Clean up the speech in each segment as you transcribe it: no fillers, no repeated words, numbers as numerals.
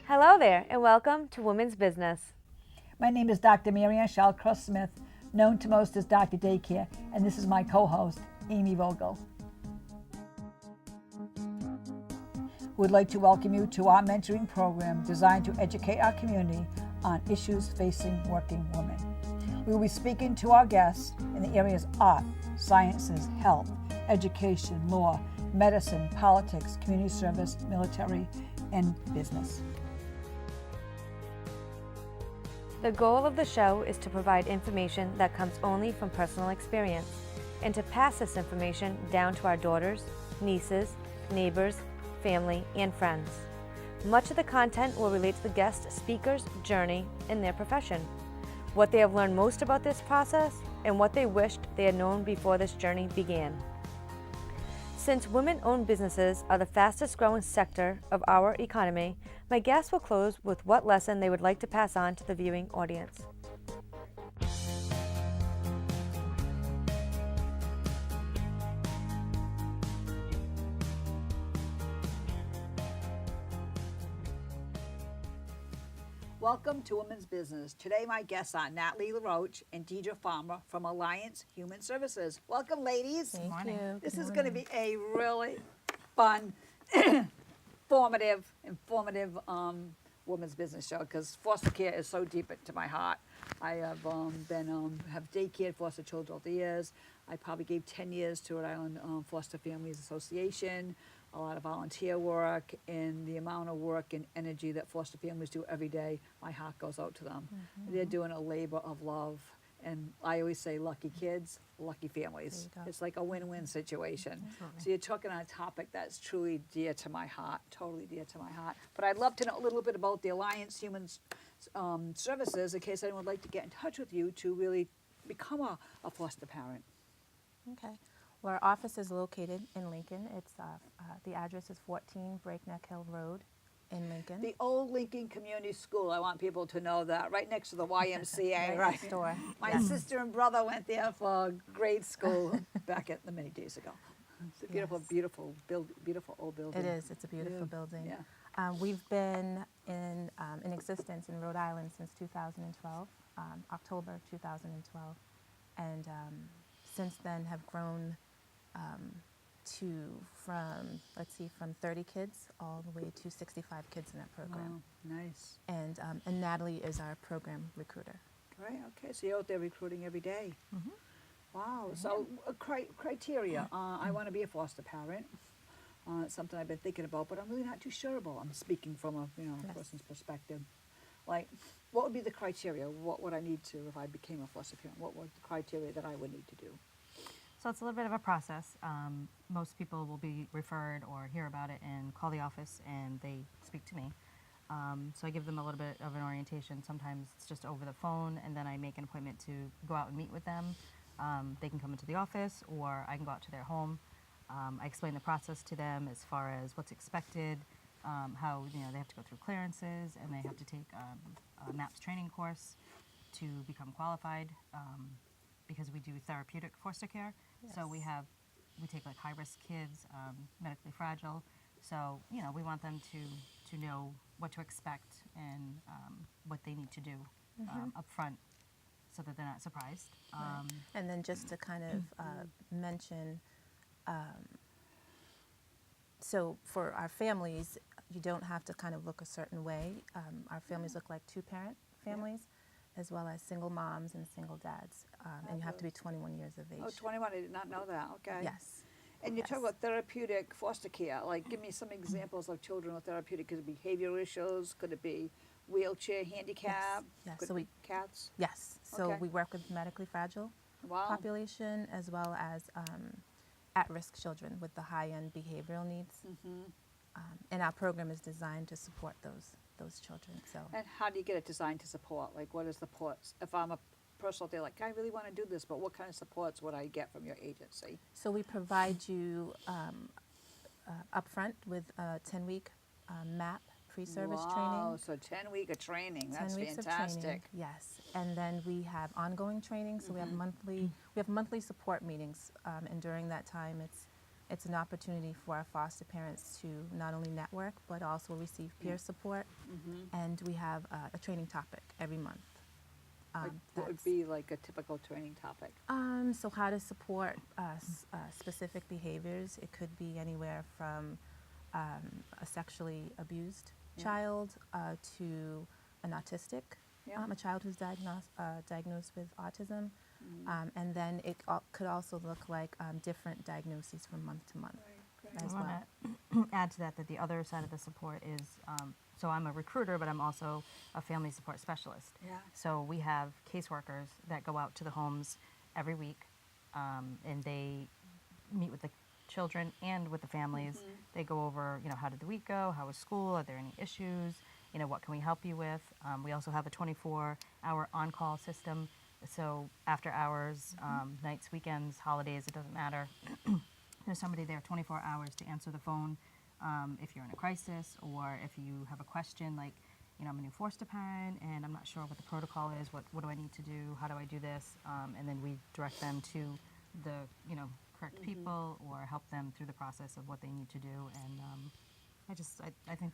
Hello there, and welcome to Women's Business. My name is Dr. Mary Ann Shallcross Smith, known to most as Dr. Daycare, and this is my co-host, Amy Vogel. We'd like to welcome you to our mentoring program designed to educate our community on issues facing working women. We will be speaking to our guests in the areas art, sciences, health, education, law, medicine, politics, community service, military, and business. The goal of the show is to provide information that comes only from personal experience and to pass this information down to our daughters, nieces, neighbors, family, and friends. Much of the content will relate to the guest speaker's journey in their profession, what they have learned most about this process, and what they wished they had known before this journey began. Since women-owned businesses are the fastest growing sector of our economy, my guests will close with what lesson they would like to pass on to the viewing audience. Welcome to Women's Business. Today my guests are Natalie LaRoche and Deidre from Alliance Human Services. Welcome, ladies. Thank you. This is going to be a really fun, informative women's business show because foster care is so deep into my heart. I have have daycare foster children over the years. I probably gave 10 years to Rhode Island Foster Families Association, a lot of volunteer work, and the amount of work and energy that foster families do every day, my heart goes out to them. Mm-hmm. They're doing a labor of love. And I always say lucky kids, lucky families. It's like a win-win situation. Absolutely. So you're talking on a topic that's truly dear to my heart, totally dear to my heart. But I'd love to know a little bit about the Alliance Human Services in case anyone would like to get in touch with you to really become a foster parent. Okay. Well, our office is located in Lincoln. It's the address is 14 Breakneck Hill Road in Lincoln. The old Lincoln Community School, I want people to know that, right next to the YMCA, right? Next door. My sister and brother went there for grade school back at the many days ago. It's a beautiful, beautiful old building. It is. It's a beautiful building. Yeah. We've been in existence in Rhode Island since 2012, October 2012, and since then have grown from 30 kids all the way to 65 kids in that program. Wow, nice. And Natalie is our program recruiter. Right, okay, so you're out there recruiting every day. Mm-hmm. Wow, so criteria, I want to be a foster parent. It's something I've been thinking about, but I'm really not too sure about. I'm speaking from a person's perspective. Like, what would be the criteria? What would I need to, if I became a foster parent, what would the criteria that I would need to do? So it's a little bit of a process. Most people will be referred or hear about it and call the office and they speak to me. So I give them a little bit of an orientation. Sometimes it's just over the phone and then I make an appointment to go out and meet with them. They can come into the office or I can go out to their home. I explain the process to them as far as what's expected, how they have to go through clearances and they have to take a MAPS training course to become qualified. Because we do therapeutic foster care, so we take like high-risk kids, medically fragile. So we want them to know what to expect and what they need to do up front, so that they're not surprised. Right. And then just to kind of mention, so for our families, you don't have to kind of look a certain way. Our families look like two-parent families. As well as single moms and single dads. And you have to be 21 years of age. Oh, 21, I did not know that, okay. Yes. And you talk about therapeutic foster care, like give me some examples of children with therapeutic, could it be behavioral issues, could it be wheelchair, handicap, Yes. could So it be cats? Yes, so Okay. we work with medically fragile Wow. population as well as at-risk children with the high-end behavioral needs. Mm-hmm. And our program is designed to support those children. So. And how do you get it designed to support? Like what is the supports? If I'm a person out there like, I really want to do this, but what kind of supports would I get from your agency? So we provide you upfront with a 10-week MAP pre-service training. Wow, so 10-week of training, that's 10 weeks fantastic. of training, yes. And then we have ongoing training, so we have monthly support meetings, and during that time It's an opportunity for our foster parents to not only network, but also receive peer support. And we have a training topic every month. Like, what would That's- be like a typical training topic? So how to support specific behaviors. It could be anywhere from a sexually abused Yeah. child to an autistic, Yeah. a child who's diagnosed with autism. And then it could also look like different diagnoses from month to month as I well. want to add to that the other side of the support is, so I'm a recruiter, but I'm also a family support specialist. Yeah. So we have caseworkers that go out to the homes every week, and they meet with the children and with the families. They go over, how did the week go? How was school? Are there any issues? What can we help you with? We also have a 24-hour on-call system. So after hours, nights, weekends, holidays, it doesn't matter. There's somebody there 24 hours to answer the phone if you're in a crisis, or if you have a question like, I'm a new foster parent and I'm not sure what the protocol is. What do I need to do? How do I do this? And then we direct them to the correct people, or help them through the process of what they need to do. And I think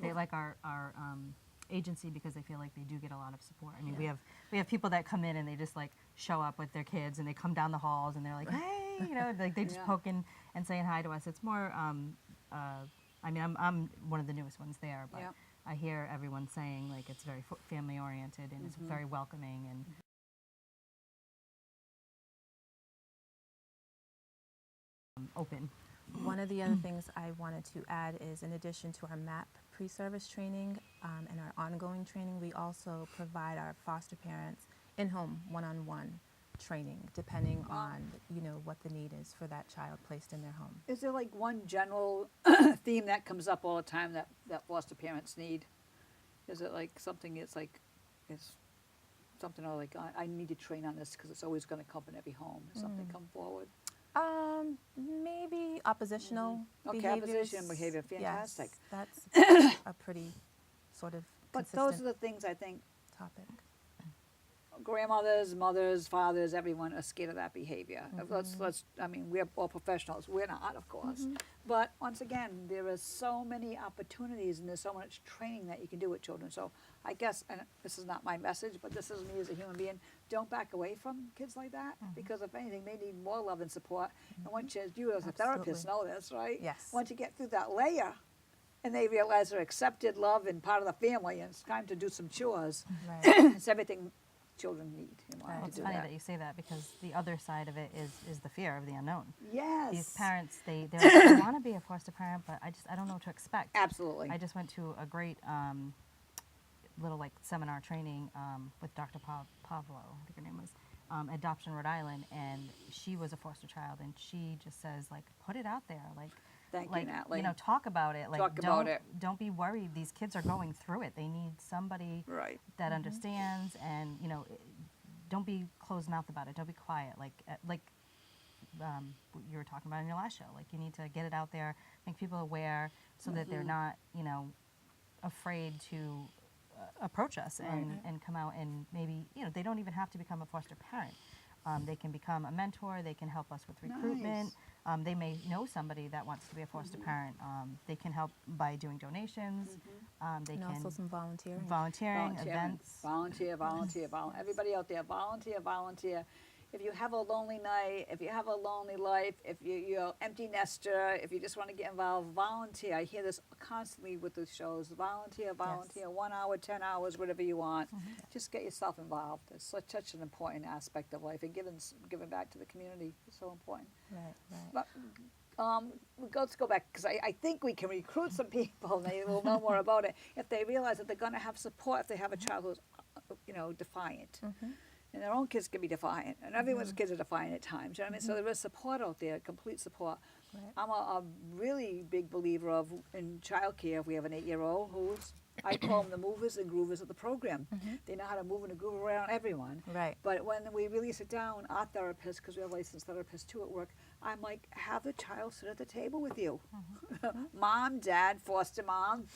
they like our agency because they feel like they do get a lot of support. I mean, we have people that come in and they just like show up with their kids and they come down the halls and they're like, hey, like they just Yeah. poking and saying hi to us. It's more, I mean, I'm one of the newest ones there, but Yeah. I hear everyone saying like it's very family oriented and it's very welcoming and open. One of the other things I wanted to add is, in addition to our MAP pre-service training and our ongoing training, we also provide our foster parents in-home one-on-one training, depending on what the need is for that child placed in their home. Is there like one general theme that comes up all the time that foster parents need? Is it like something? It's something like I need to train on this because it's always going to come in every home. Has something come forward? Maybe oppositional Okay, behaviors. opposition behavior, fantastic. Yes, that's a pretty sort of But consistent those are the things I think topic. grandmothers, mothers, fathers, everyone are scared of that behavior. I mean, we're all professionals. We're not, of course. But once again, there are so many opportunities and there's so much training that you can do with children. So I guess, and this is not my message, but this is me as a human being, don't back away from kids like that, because if anything, they need more love and support. And once you as a therapist know this, right? Yes. Once you get through that layer, and they realize they're accepted, loved, and part of the family, and it's time to do some chores, Right. it's everything children need in order Right. to It's do funny that. that you say that because the other side of it is the fear of the unknown. Yes. These parents, they're like, I want to be a foster parent, but I don't know what to expect. Absolutely. I just went to a great little like seminar training with Dr. Pavlo, I think her name was, Adoption Rhode Island, and she was a foster child, and she just says like, put it out there, like, Thank you, like Natalie. talk about it, like Talk about it. don't be worried. These kids are going through it. They need somebody Right. that understands, and don't be closed mouth about it. Don't be quiet. Like you were talking about in your last show. Like you need to get it out there, make people aware, so that they're not afraid to approach us and come out, and maybe they don't even have to become a foster parent. They can become a mentor. They can help us with recruitment. They may know somebody that wants to be a foster parent. They can help by doing donations. They And can also some volunteering. volunteering, events. Volunteer. Everybody out there, volunteer. If you have a lonely night, if you have a lonely life, if you're empty nester, if you just want to get involved, volunteer. I hear this constantly with the shows. Volunteer. 1 hour, 10 hours, whatever you want. Just get yourself involved. It's such an important aspect of life, and giving back to the community is so important. Right. But let's go back, because I think we can recruit some people, and they will know more about it if they realize that they're going to have support if they have a child who's, defiant. And their own kids can be defiant, and everyone's kids are defiant at times. You know what I mean? So there is support out there, complete support. Right. I'm a really big believer of in childcare. If we have an 8-year-old who's, I call them the movers and groovers of the program. They know how to move and groove around everyone. Right. But when we really sit down, our therapists, because we have licensed therapists too at work, I'm like, have the child sit at the table with you. Mom, dad, foster mom,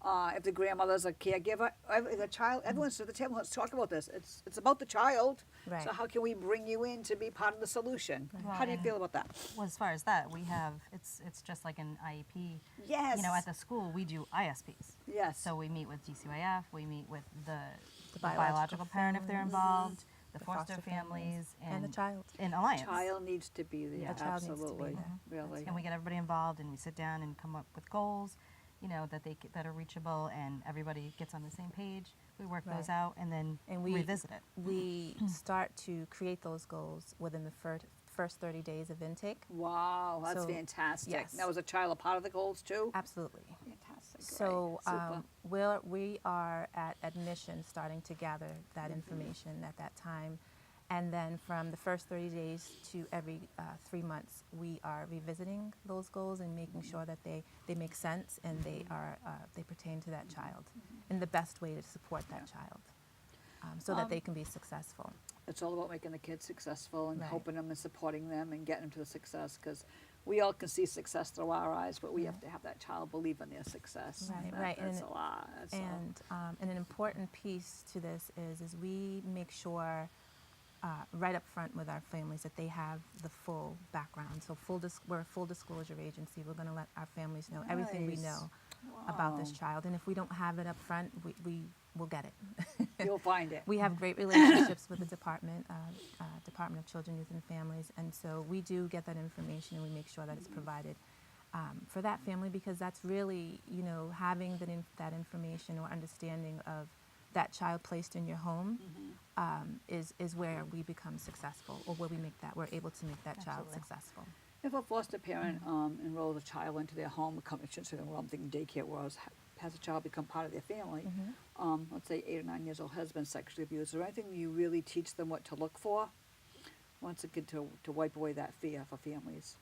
if the grandmother's a caregiver, the child, everyone's at the table, let's talk about this. It's about the child. Right. So how can we bring you in to be part of the solution? Well, How do you and- feel about that? Well, as far as that, we have, it's just like an IEP. Yes. You know, at the school, we do ISPs. Yes. So we meet with DCYF, we meet with the biological biological parent if they're families, involved, the the foster foster families, and the child. In Alliance. Child needs to be there. The child needs to be Absolutely. there. Really. And we get everybody involved and we sit down and come up with goals, you know, that are reachable and everybody gets on the same page. We work those Right. out and then And we revisit it. We start to create those goals within the first 30 days of intake. Wow, that's So, fantastic. yes. Now, is a child a part of the goals too? Absolutely. Fantastic. So great. Super. we are at admission starting to gather that information at that time. And then from the first 30 days to every 3 months, we are revisiting those goals and making sure that they make sense and they pertain to that child in the best way to support that child so that they can be successful. It's all about making the kids successful and Right. helping them and supporting them and getting them to the success, because we all can see success through our eyes, but we have to have that child believe in their success. Right, That- right. That's a lot. That's all. And an important piece to this is we make sure right up front with our families that they have the full background. So we're a full disclosure agency. We're going to let our families know everything we Nice. know about this Wow. child. And if we don't have it up front, we will get it. You'll find it. We have great relationships with the Department of Children, Youth and Families, and so we do get that information and we make sure that it's provided for that family, because that's really, you know, having that information or understanding of that child placed in your home is where we become successful, or where we're able to make that child Absolutely. successful. If a foster parent enrolls a child into their home, I shouldn't say enroll, I'm thinking daycare was, has a child become part of their family, let's say 8 or 9 years old, has been sexually abused, is there anything you really teach them what to look for? Once again, to wipe away that fear for families.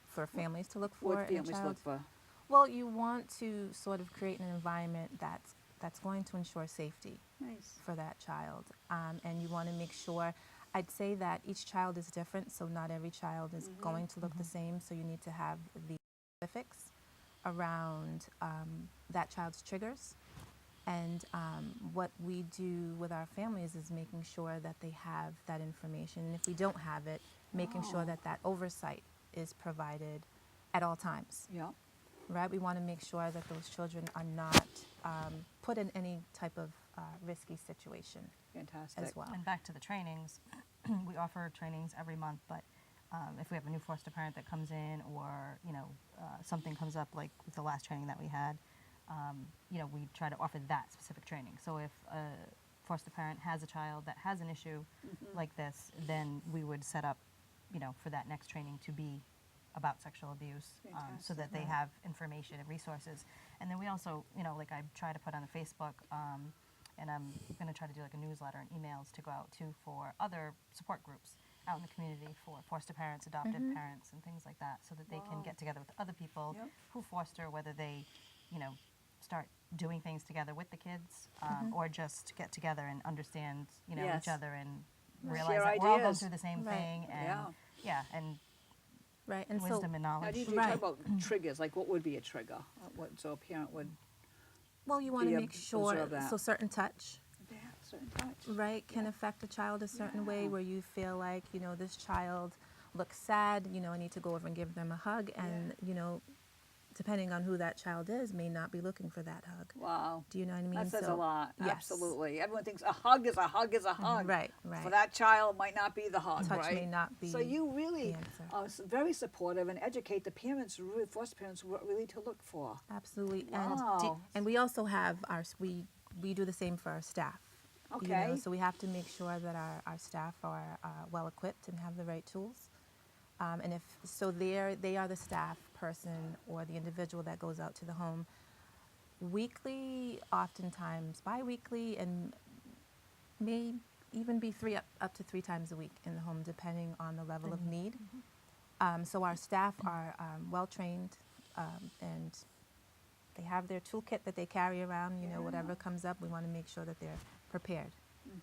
For families to look for What in a families child? look for? Well, you want to sort of create an environment that's going to ensure safety Nice. for that child, and you want to make sure. I'd say that each child is different, so not every child is going to look the same. So you need to have the specifics around that child's triggers, and what we do with our families is making sure that they have that information. And if we don't have it, making sure that that oversight is provided at all times. Yeah. Right, we want to make sure that those children are not put in any type of risky situation Fantastic. as well. And back to the trainings, we offer trainings every month, but if we have a new foster parent that comes in, or you know something comes up like with the last training that we had, you know, we try to offer that specific training. So if a foster parent has a child that has an issue like this, then we would set up, you know, for that next training to be about sexual abuse, so that they have information and resources. And then we also, you know, like I try to put on the Facebook, and I'm going to try to do like a newsletter and emails to go out to for other support groups out in the community for foster parents, adoptive parents, and things like that, so that they can get together with other people Yep. who foster, whether they, you know, start doing things together with the kids, or just get together and understand, you know, Yes. each other and Share realize that we're all going ideas. through the same Right. thing, and and Right, and wisdom and Now, knowledge. you Right. talk about triggers, like what would be a trigger? So a parent would well, you want be to make sure, observe that. so certain touch, certain touch. right, can affect a child a certain way, where you feel like, you know, this child looks sad, you know, I need to go over and give them a hug, and, you know, depending on who that child is, may not be looking for that hug. Wow. Do you know what I mean? That says a So- lot. yes. Absolutely. Everyone thinks a hug is a hug is a hug. Right, For right. that child, might not be the hug, Touch right? may not be So you really the answer. are very supportive and educate the parents, really, foster parents, what really to look for. Absolutely, Wow. and we also have we do the same for our staff. You know, Okay. so we have to make sure that our staff are well equipped and have the right tools. And if so, they are the staff person or the individual that goes out to the home weekly, oftentimes bi-weekly, and may even be up to 3 times a week in the home, depending on the level of need. So our staff are well trained, and they have their toolkit that they carry around. You know, whatever comes up, we want to make sure that they're prepared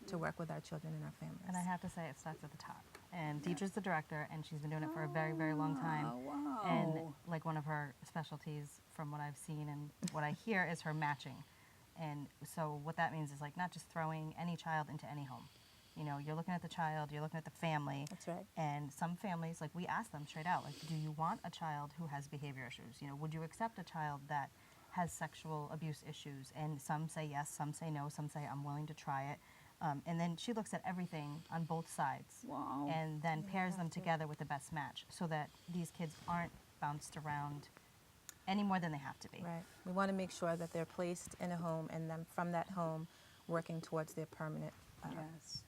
to work with our children and our families. And I have to say, it starts at the top. And Deidre's the director, and she's been doing it for a very, very long time. Oh, wow. And like like one of her specialties from what I've seen and what I hear is her matching. And so what that means is like not just throwing any child into any home. You know, you're looking at the child, you're looking at the family. That's right. And some families, like we ask them straight out, like, do you want a child who has behavior issues? You know, would you accept a child that has sexual abuse issues? And some say yes, some say no, some say I'm willing to try it. And then she looks at everything on both sides. Wow. And then You pairs have them to. together with the best match so that these kids aren't bounced around any more than they have to be. Right. We want to make sure that they're placed in a home and then from that home working towards their Yes.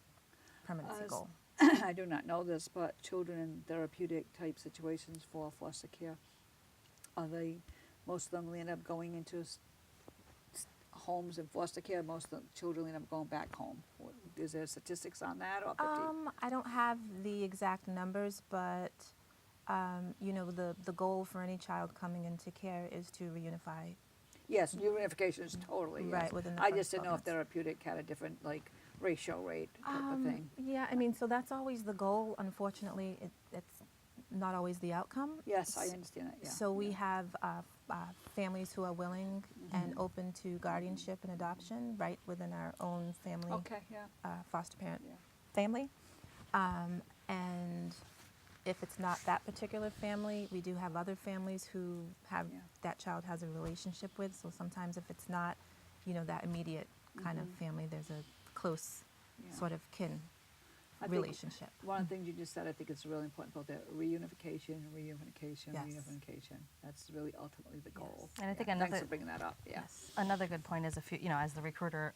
permanency goal. I do not know this, but children in therapeutic type situations for foster care, most of them end up going into homes in foster care, most of the children end up going back home. Is there statistics on that or 50? I don't have the exact numbers, but you know, the goal for any child coming into care is to reunify. Yes, reunification is totally, yes. Right, within the I first just didn't 12 know if therapeutic had a different, like, ratio rate type of thing. Yeah, I mean, so that's always the goal. Unfortunately, it's not always the outcome. Yes, I understand that, yeah. So we yeah. have families who are willing and open to guardianship and adoption right within our own family, Okay, yeah, foster parent yeah. family. And if it's not that particular family, we do have other families who have Yeah. that child has a relationship with. So sometimes if it's not, you know, that immediate kind of family, there's a close Yeah. sort of kin I think relationship. One of the things you just said, I think is really important about the reunification. Yes. That's really ultimately the goal. And I think Thanks another- for bringing that up, yes. Another good point is as the recruiter,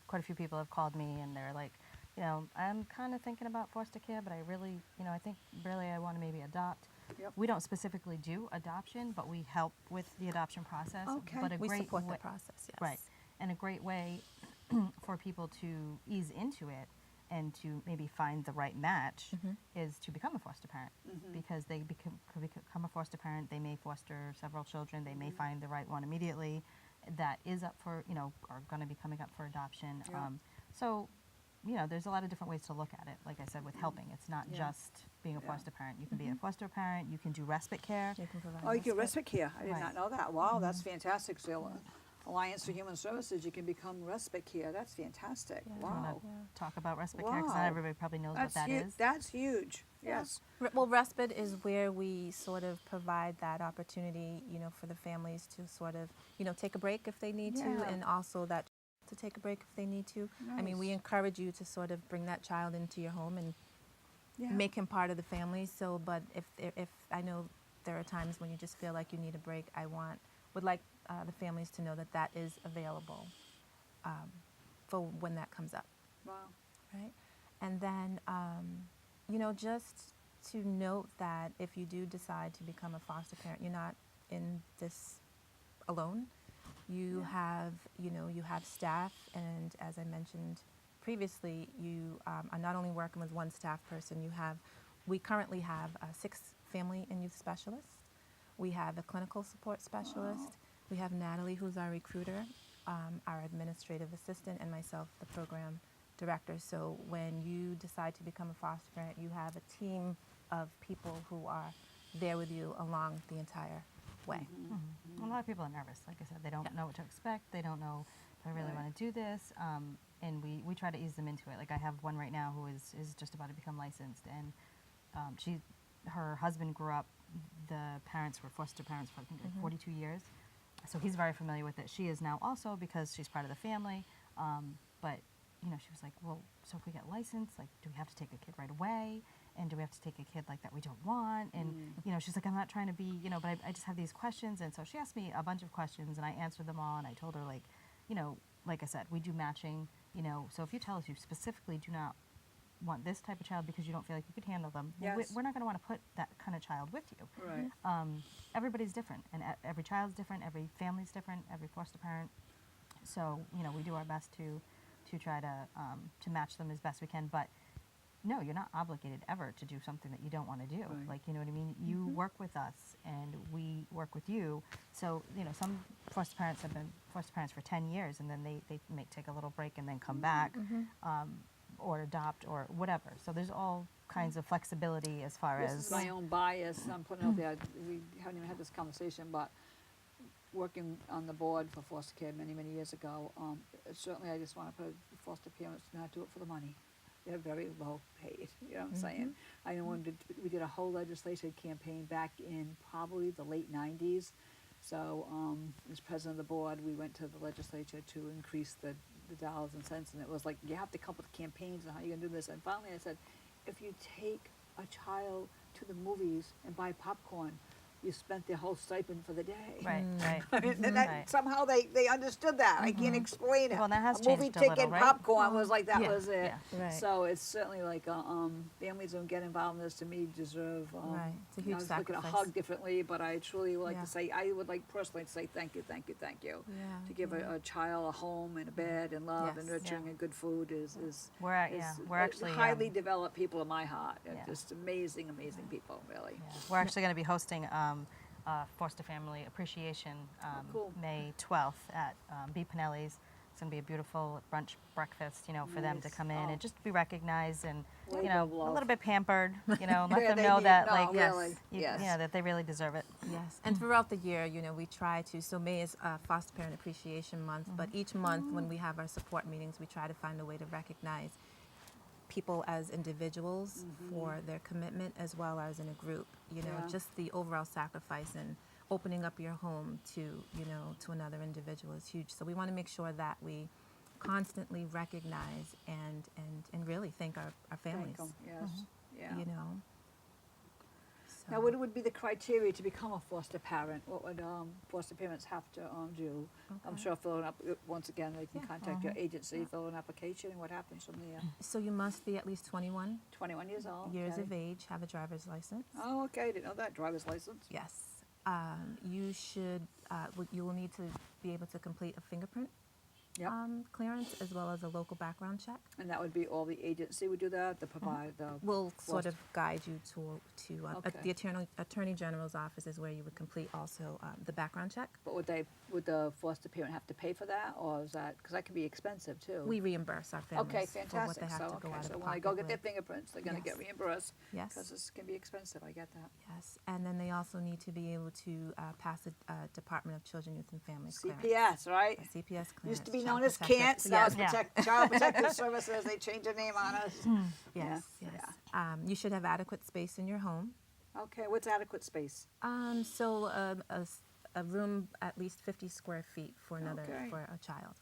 quite a few people have called me and they're like, I'm kind of thinking about foster care, but I really, I think really I want to maybe adopt. Yep. We don't specifically do adoption, but we help with the adoption process. Okay. But a We great support wa- the process, yes. Right. And a great way for people to ease into it and to maybe find the right match is to become a foster parent. Because they could become a foster parent, they may foster several children, they may find the right one immediately that is up for, are going to be coming up for adoption. Yeah. So, there's a lot of different ways to look at it. Like I said, with helping, it's not Yeah. just being a Yeah. foster parent. You can be a foster parent, you can do respite care. You can provide Oh, you get respite care. I did Right. not know that. Wow, that's fantastic. So, Alliance for Human Services, you can become respite care. That's fantastic. Yeah. Do you wanna Wow. talk about respite care? Because not Wow. everybody probably knows what that is. That's huge. Yes. Well, respite is where we sort of provide that opportunity, for the families to sort of, take a break if they need Yeah. to, and also that to take a break if they need to. I mean, we Nice. encourage you to sort of bring that child into your home and Yeah. make him part of the family. So, but if I know there are times when you just feel like you need a break, would like the families to know that that is available for when that comes up. Wow. Right? And then, just to note that if you do decide to become a foster parent, you're not in this alone. You have, you have staff, and as I mentioned previously, you are not only working with one staff person. We currently have 6 family and youth specialists. We have a clinical support specialist. Wow. We have Natalie, who's our recruiter, our administrative assistant, and myself, the program director. So when you decide to become a foster parent, you have a team of people who are there with you along the entire way. A lot of people are nervous. Like I said, they don't know what to expect. They don't know, do I really Right. want to do this? And we try to ease them into it. Like I have one right now who is just about to become licensed, and her husband grew up, the parents were foster parents for I think like 42 years. So he's very familiar with it. She is now also because she's part of the family. But, she was like, well, so if we get licensed, like, do we have to take a kid right away? And do we have to take a kid like that we don't want? And, she's like, I'm not trying to be, but I just have these questions. And so she asked me a bunch of questions and I answered them all. And I told her like I said, we do matching, so if you tell us you specifically do not want this type of child because you don't feel like you could handle them, well, Yes. we're not going to want to put that kind of child with you. Right. Everybody's different, and every child's different, every family's different, every foster parent. So, we do our best to try to match them as best we can. But no, you're not obligated ever to do something that you don't want to do. Right. Like, you know what I mean? You work with us, and we work with you. So, some foster parents have been foster parents for 10 years, and then they may take a little break and then come back, or adopt or whatever. So there's all kinds of flexibility as far This as. is my own bias. I'm putting out there. We haven't even had this conversation, but working on the board for foster care many, many years ago, certainly I just want to put foster parents to not do it for the money. They're very low paid. You know what I'm saying? I know we did a whole legislative campaign back in probably the late 90s. So as president of the board, we went to the legislature to increase the dollars and cents, and it was like, you have to come up with campaigns and how you're going to do this. And finally I said, if you take a child to the movies and buy popcorn, you spent their whole stipend for the day. Right, right. And that, Right. somehow they understood that. I can't explain it. Well, that has a movie changed a ticket, little, right? popcorn was like that Yeah. was it. Yeah. Right. So it's certainly like families who get involved in this to me deserve. Right. It's a I huge was looking at sacrifice. hug differently, but I truly would like Yeah. to say I would like personally to say thank you, thank you, thank you. Yeah, To give yeah. a child a home and a bed and love and Yes. nurturing Yeah. and good food is We're at, yeah, is we're actually highly developed people in my heart. They're Yeah. just amazing, amazing people, really. yeah, we're actually going to be hosting Foster Family Appreciation cool. May 12th at B. Pinelli's. It's going to be a beautiful brunch breakfast, you know, for them to Nice. come in Oh. and just be recognized and, you Labor know, of a love. little bit pampered, you know, let Yeah, them they know need- that, no, like, really, you yes. know, that they really deserve it. Yes, and throughout the year, you know, we try to, so May is Foster Parent Appreciation Month, but each month when we have our support meetings, we try to find a way to recognize people as individuals for their commitment as well as in a group. You know, Yeah. just the overall sacrifice and opening up your home to, you know, to another individual is huge. So we want to make sure that we constantly recognize and really thank our families, Thank 'em, yes. Yeah. you know. Now, what would be the criteria to become a foster parent? What would foster parents have to do? I'm Okay. sure filling up, once again, they can Yeah. contact your agency, fill an application, and what happens from there? So you must be at least 21 21 years old? years okay. of age, have a driver's license. Oh, okay, didn't know that, driver's license. Yes. You should, you will need to be able to complete a fingerprint Yep. clearance as well as a local background check. And that would be all the agency would do that, to provide the. We'll sort foster- of guide you to Okay. the Attorney General's office is where you would complete also the background check. But would the foster parent have to pay for that, or is that, because that can be expensive too? We reimburse our families Okay, for what fantastic. they have So, to go okay, out so of when they pocket go get their with. fingerprints, they're gonna get Yes. reimbursed. Yes. Because this can be expensive, I get that. Yes, and then they also need to be able to pass a Department of Children, Youth, and Families clearance. CPS, right? A CPS clearance. Used to be Child known as Protective- CANTS, now it's Yes. Yeah. Child Protective Services, they changed their name on us. Yes, Yeah, yes. You should have adequate space in your home. Okay, what's adequate space? So a room at least 50 square feet for another Okay. for a child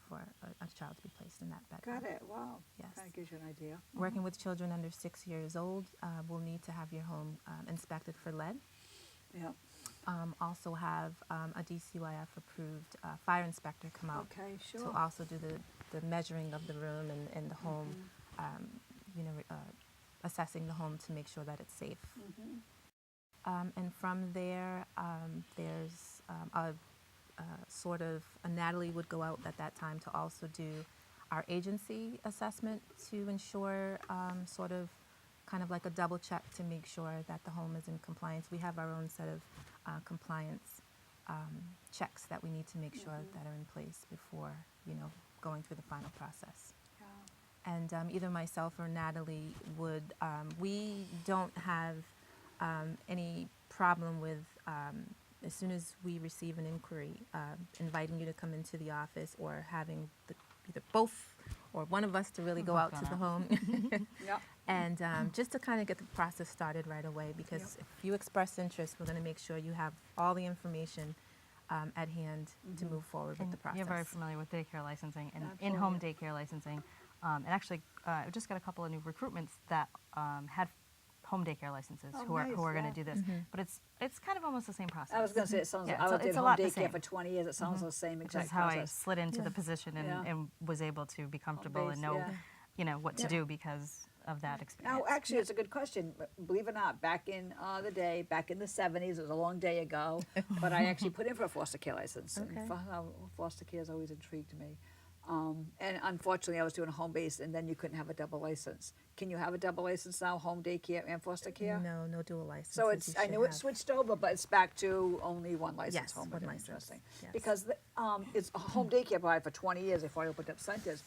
to be placed in that bedroom. Got it, wow. Yes. Kind of gives you an idea. Working with children under 6 years old, we'll need to have your home inspected for lead. Yeah, Also have a DCYF approved fire inspector come out okay, to sure. also do the measuring of the room and the home, you know, assessing the home to make sure that it's safe. And from there, there's a sort of, Natalie would go out at that time to also do our agency assessment to ensure sort of kind of like a double check to make sure that the home is in compliance. We have our own set of compliance checks that we need to make sure that are in place before, you know, going through the final process. Yeah. And either myself or Natalie would, we don't have any problem with, as soon as we receive an inquiry, inviting you to come into the office or having either both or one of us to really go out to the home. Yeah, And just to kind of get the process started right away, because if you express interest, we're going to make sure you have all the information at hand to move forward with And the process. you're very familiar with daycare licensing and in-home daycare licensing. And actually, I just got a couple of new recruitments that had home daycare licenses Oh, who are nice, going yeah. to do this. But it's kind of almost the same process. I was gonna say, it sounds, Yeah, I it's did a home lot the daycare same. for 20 years, it sounds the same Which exact is how I process. slid into Yeah. the position Yeah. and was able to be comfortable base, and know, yeah. you know, what to Yeah. do because of that experience. Now, actually, it's a good question. Believe it or not, back in the day, back in the 70s, it was a long day ago, but I actually put in for a foster care license. Okay. And foster care has always intrigued me. And unfortunately, I was doing a home base, and then you couldn't have a double license. Can you have a double license now, home daycare and foster care? No dual license. So it's, I knew it switched over, but it's back to only one license. Yes, home one is license, interesting. yes. Because it's a home daycare provided for 20 years before I opened up centers.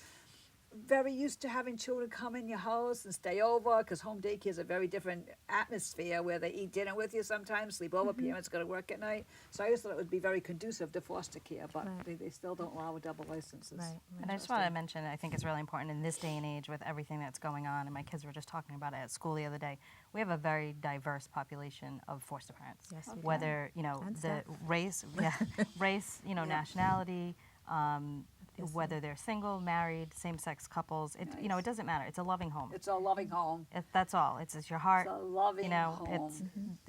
very used to having children come in your house and stay over? Because home daycare is a very different atmosphere where they eat dinner with you sometimes, sleep over, parents go to work at night. So I always thought it would be very conducive to foster care, but Right. they still don't allow double licenses. Right. And I just want to mention, I think it's really important in this day and age with everything that's going on, and my kids were just talking about it at school the other day. We have a very diverse population of foster parents. Yes, we do. Whether, you know, And the staff. race, race, you know, Yeah. nationality, Yes, whether they're single, married, same-sex couples, it, you know, Nice. it doesn't matter. It's a loving home. It's a loving home. That's all. It's your heart. It's a loving you know, home. it's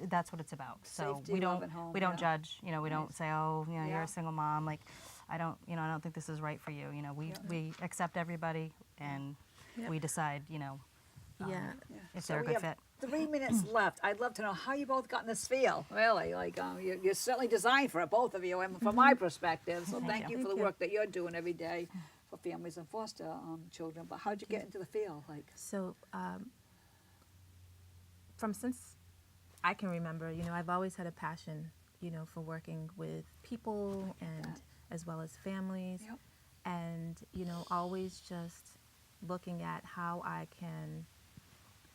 that's what it's about. So Safety, we don't loving home, we don't yeah. judge. You know, we don't Nice. say, oh, you know, you're Yeah. a single mom. Like, I don't think this is right for you. You know, we accept everybody and Yep. we decide, you know, Yeah. Yeah. if So they're a we good have fit. 3 minutes left. I'd love to know how you both got in this field. Really, like you're certainly designed for it, both of you, and from my perspective. So thank you for the Thank you. work that you're doing every day for families and foster children. But how'd you get into the field? Like, So, from since I can remember, you know, I've always had a passion, you know, for working with people and that. as well as families, Yep. and you know, always just looking at how I can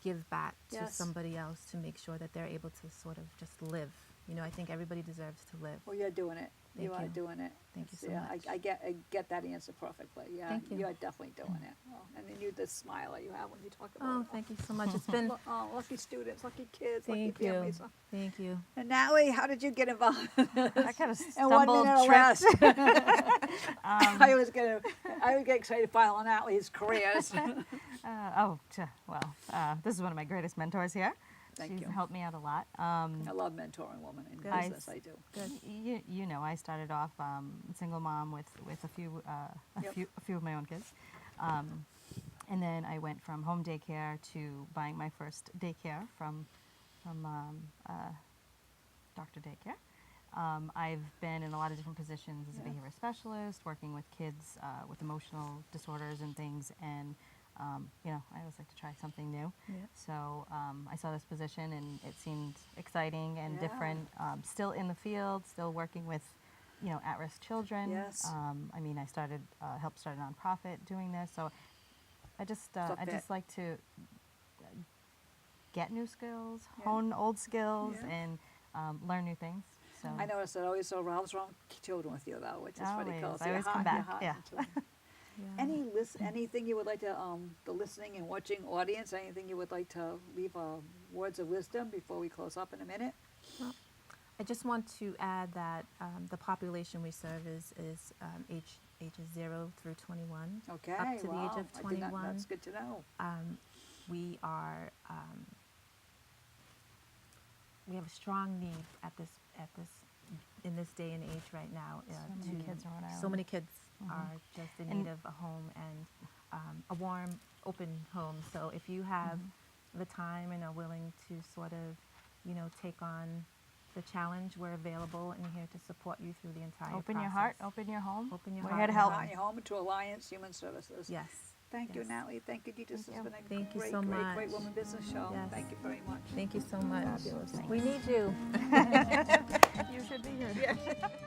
give back to Yes. somebody else to make sure that they're able to sort of just live. You know, I think everybody deserves to live. well, you're doing it. Thank you are you. doing it. Thank you so Yeah, much. I get that answer perfectly. Yeah, Thank you. You are definitely doing it. Oh, and then the smile that you have when you talk about Oh, it. thank you so much. It's been Lucky students, lucky kids, thank lucky you, families. thank you. And Natalie, how did you get involved? I kind of In 1 stumbled, minute or tripped. less. I was get excited to find out Natalie's careers. This is one of my greatest mentors here. Thank She's you. helped me out a lot. I love mentoring women in Good. business. I do. Good. You know, I started off single mom with a few Yep. a few of my own kids, and then I went from home daycare to buying my first daycare from Dr. Daycare. I've been in a lot of different positions as a Yeah. behavior specialist, working with kids with emotional disorders and things, and you know, I always like to try something new. Yeah. So I saw this position and it seemed exciting and Yeah. different. Still in the field, still working with, you know, at-risk children. Yes. I mean, I helped start a nonprofit doing this. So I just fit. like to get new skills, Yeah. hone old skills, Yeah. and learn new things. So I noticed it always revolves around children with you, though, which is pretty cool. Always. So I your always come heart- your back, heart yeah. and children. Yeah. Anything you would like to, the listening and watching audience, anything you would like to leave words of wisdom before we close up in a minute? I just want to add that the population we serve is ages 0 through 21. Okay, Up to the wow. age of I did 21. That's good to know. We are we have a strong need at this in this day and age right now. So many kids in Rhode So Island. many kids are just in And- need of a home and a warm, open home. So if you have the time and are willing to sort of, you know, take on the challenge, we're available and here to support you through the entire open your process. heart, open your home. Open your We're heart here to and help. Not your home to Alliance Human Services. Yes. Thank you, Yes. Natalie. Thank you, Deidre. This Thank has you. been a Thank you great, so great, much. great woman business show. Yes. Thank you very much. Thank you so much. Fabulous. We need you. You should be here.